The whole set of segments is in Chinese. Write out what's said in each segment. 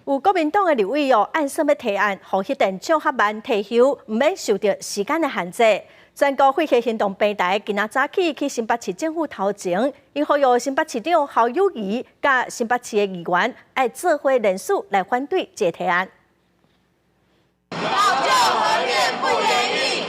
有国民党的立委按什么提案，让迄电唱合班退休，唔免受到时间的限制。全国废弃行动平台今仔早起去新北市政府头前，因呼吁新北市长侯友宜甲新北市的议员爱做伙联署来反对这提案。老旧合院不言议，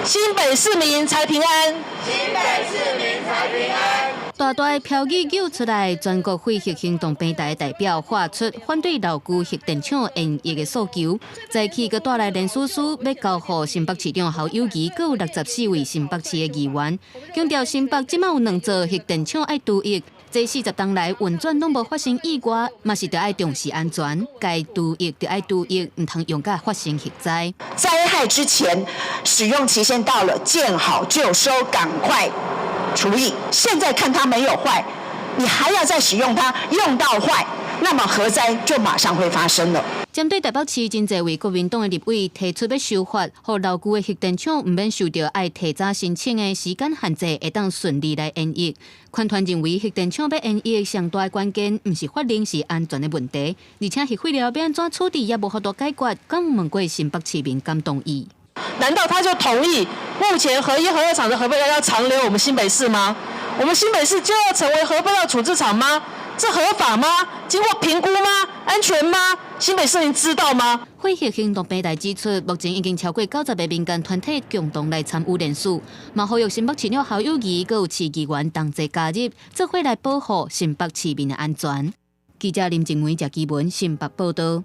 新北市民才平安。新北市民才平安。大大的标语揪出来，全国废核行动平台的代表发出反对老旧核电厂延役的诉求。早起佮带来联署书，要交予新北市长侯友宜，佮有64位新北市的议员，强调新北即马有2座核电厂爱除役，这40年来运转拢无发生意外，嘛是得爱重视安全，该除役得爱除役，唔通用甲发生核灾。灾害之前，使用期限到了，见好就收，赶快除役。现在看它没有坏，你还要再使用它，用到坏，那么核灾就马上会发生了。针对台北市真侪位国民党的立委提出要修法，让老旧的核电厂唔免受到爱提早申请的时间限制，会当顺利来延役。款团认为核电厂要延役上大的关键，唔是法令，是安全的问题，而且核废料要安怎处理也无法度解决。敢问过新北市民敢同意？难道他就同意目前核1、核2厂的核废料要长留我们新北市吗？我们新北市就要成为核废料处置厂吗？这合法吗？经过评估吗？安全吗？新北市民知道吗？废核行动平台指出，目前已经超过90个民间团体共同来参与联署，嘛呼吁新北市长侯友宜佮有市议员同齐加入，做伙来保护新北市民的安全。记者林静伟、谢基文新北报道。